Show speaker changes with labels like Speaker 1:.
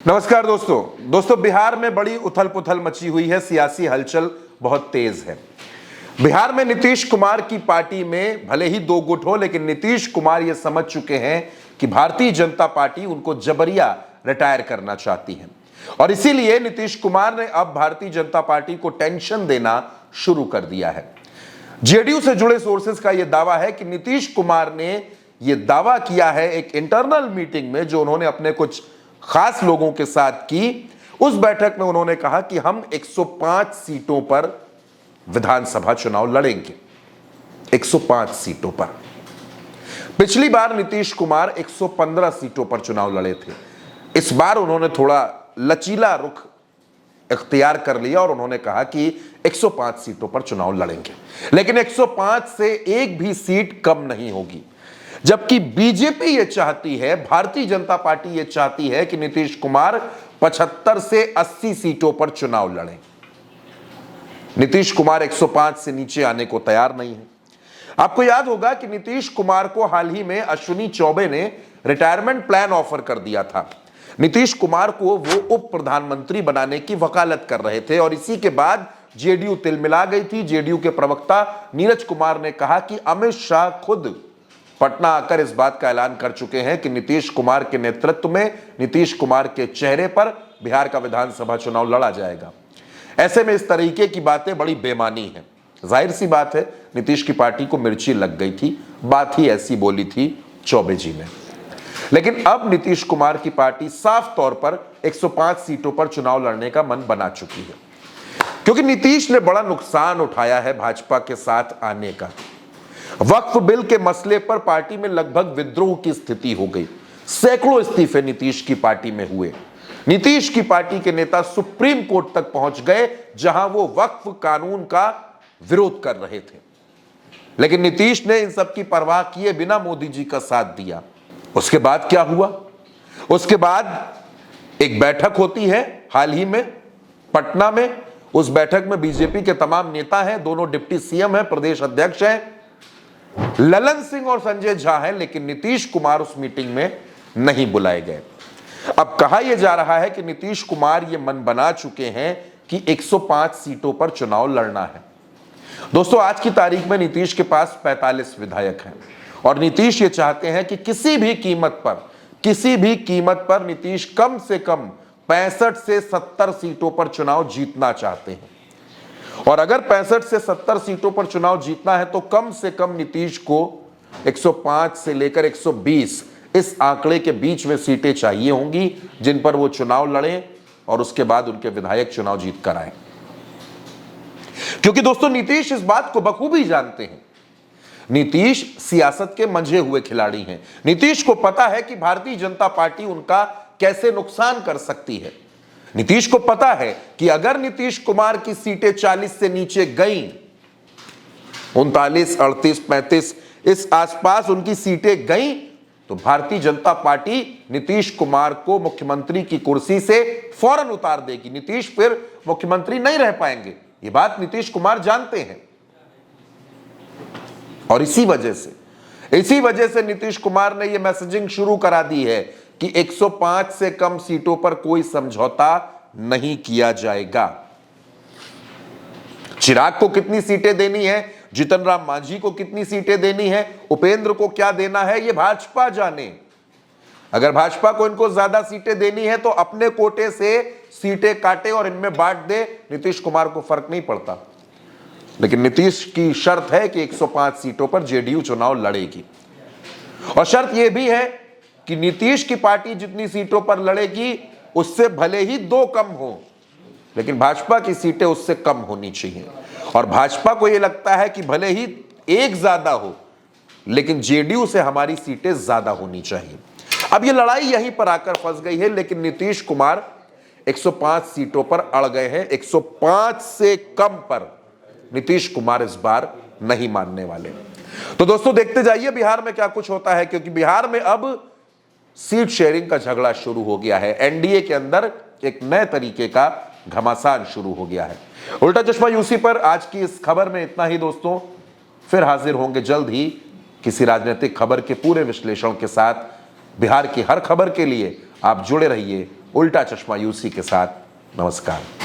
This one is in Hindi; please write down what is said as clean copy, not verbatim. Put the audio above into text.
Speaker 1: नमस्कार दोस्तों बिहार में बड़ी उथल पुथल मची हुई है। सियासी हलचल बहुत तेज है। बिहार में नीतीश कुमार की पार्टी में भले ही दो गुट हो, लेकिन नीतीश कुमार ये समझ चुके हैं कि भारतीय जनता पार्टी उनको जबरिया रिटायर करना चाहती है और इसीलिए नीतीश कुमार ने अब भारतीय जनता पार्टी को टेंशन देना शुरू कर दिया है। जेडीयू से जुड़े सोर्सेस का यह दावा है कि नीतीश कुमार ने यह दावा किया है एक इंटरनल मीटिंग में जो उन्होंने अपने कुछ खास लोगों के साथ की। उस बैठक में उन्होंने कहा कि हम 105 सीटों पर विधानसभा चुनाव लड़ेंगे। 105 सीटों पर। पिछली बार नीतीश कुमार 115 सीटों पर चुनाव लड़े थे। इस बार उन्होंने थोड़ा लचीला रुख इख्तियार कर लिया और उन्होंने कहा कि 105 सीटों पर चुनाव लड़ेंगे, लेकिन 105 से एक भी सीट कम नहीं होगी। जबकि बीजेपी ये चाहती है, भारतीय जनता पार्टी ये चाहती है कि नीतीश कुमार 75 से 80 सीटों पर चुनाव लड़ें। नीतीश कुमार 105 से नीचे आने को तैयार नहीं है। आपको याद होगा कि नीतीश कुमार को हाल ही में अश्विनी चौबे ने रिटायरमेंट प्लान ऑफर कर दिया था। नीतीश कुमार को वो उप प्रधानमंत्री बनाने की वकालत कर रहे थे और इसी के बाद जेडीयू तिलमिला गई थी। जेडीयू के प्रवक्ता नीरज कुमार ने कहा कि अमित शाह खुद पटना आकर इस बात का ऐलान कर चुके हैं कि नीतीश कुमार के नेतृत्व में, नीतीश कुमार के चेहरे पर बिहार का विधानसभा चुनाव लड़ा जाएगा। ऐसे में इस तरीके की बातें बड़ी बेमानी है। जाहिर सी बात है, नीतीश की पार्टी को मिर्ची लग गई थी। बात ही ऐसी बोली थी चौबे जी ने। लेकिन अब नीतीश कुमार की पार्टी साफ तौर पर 105 सीटों पर चुनाव लड़ने का मन बना चुकी है, क्योंकि नीतीश ने बड़ा नुकसान उठाया है भाजपा के साथ आने का। वक्फ बिल के मसले पर पार्टी में लगभग विद्रोह की स्थिति हो गई। सैकड़ों इस्तीफे नीतीश की पार्टी में हुए। नीतीश की पार्टी के नेता सुप्रीम कोर्ट तक पहुंच गए, जहां वो वक्फ कानून का विरोध कर रहे थे। लेकिन नीतीश ने इन सब की परवाह किए बिना मोदी जी का साथ दिया। उसके बाद क्या हुआ? उसके बाद एक बैठक होती है हाल ही में पटना में। उस बैठक में बीजेपी के तमाम नेता हैं, दोनों डिप्टी सीएम हैं, प्रदेश अध्यक्ष हैं, ललन सिंह और संजय झा हैं, लेकिन नीतीश कुमार उस मीटिंग में नहीं बुलाए गए। अब कहा यह जा रहा है कि नीतीश कुमार ये मन बना चुके हैं कि 105 सीटों पर चुनाव लड़ना है। दोस्तों, आज की तारीख में नीतीश के पास 45 विधायक हैं और नीतीश ये चाहते हैं कि किसी भी कीमत पर नीतीश कम से कम 65 से 70 सीटों पर चुनाव जीतना चाहते हैं। और अगर 65 से 70 सीटों पर चुनाव जीतना है तो कम से कम नीतीश को 105 से लेकर 120 इस आंकड़े के बीच में सीटें चाहिए होंगी, जिन पर वो चुनाव लड़ें और उसके बाद उनके विधायक चुनाव जीत कर आए। क्योंकि दोस्तों, नीतीश इस बात को बखूबी जानते हैं। नीतीश सियासत के मंझे हुए खिलाड़ी हैं। नीतीश को पता है कि भारतीय जनता पार्टी उनका कैसे नुकसान कर सकती है। नीतीश को पता है कि अगर नीतीश कुमार की सीटें 40 से नीचे गई, 39, 38, 35 इस आसपास उनकी सीटें गई, तो भारतीय जनता पार्टी नीतीश कुमार को मुख्यमंत्री की कुर्सी से फौरन उतार देगी। नीतीश फिर मुख्यमंत्री नहीं रह पाएंगे। यह बात नीतीश कुमार जानते हैं और इसी वजह से नीतीश कुमार ने यह मैसेजिंग शुरू करा दी है कि 105 से कम सीटों पर कोई समझौता नहीं किया जाएगा। चिराग को कितनी सीटें देनी है, जीतन राम मांझी को कितनी सीटें देनी है, उपेंद्र को क्या देना है, यह भाजपा जाने। अगर भाजपा को इनको ज्यादा सीटें देनी है तो अपने कोटे से सीटें काटे और इनमें बांट दे, नीतीश कुमार को फर्क नहीं पड़ता। लेकिन नीतीश की शर्त है कि 105 सीटों पर जेडीयू चुनाव लड़ेगी और शर्त यह भी है कि नीतीश की पार्टी जितनी सीटों पर लड़ेगी उससे भले ही 2 कम हो, लेकिन भाजपा की सीटें उससे कम होनी चाहिए। और भाजपा को यह लगता है कि भले ही 1 ज्यादा हो, लेकिन जेडीयू से हमारी सीटें ज्यादा होनी चाहिए। अब यह लड़ाई यहीं पर आकर फंस गई है, लेकिन नीतीश कुमार 105 सीटों पर अड़ गए हैं। 105 से कम पर नीतीश कुमार इस बार नहीं मानने वाले। तो दोस्तों, देखते जाइए बिहार में क्या कुछ होता है, क्योंकि बिहार में अब सीट शेयरिंग का झगड़ा शुरू हो गया है। एनडीए के अंदर एक नए तरीके का घमासान शुरू हो गया है। उल्टा चश्मा यूसी पर आज की इस खबर में इतना ही दोस्तों। फिर हाजिर होंगे जल्द ही किसी राजनीतिक खबर के पूरे विश्लेषण के साथ। बिहार की हर खबर के लिए आप जुड़े रहिए उल्टा चश्मा यूसी के साथ नमस्कार।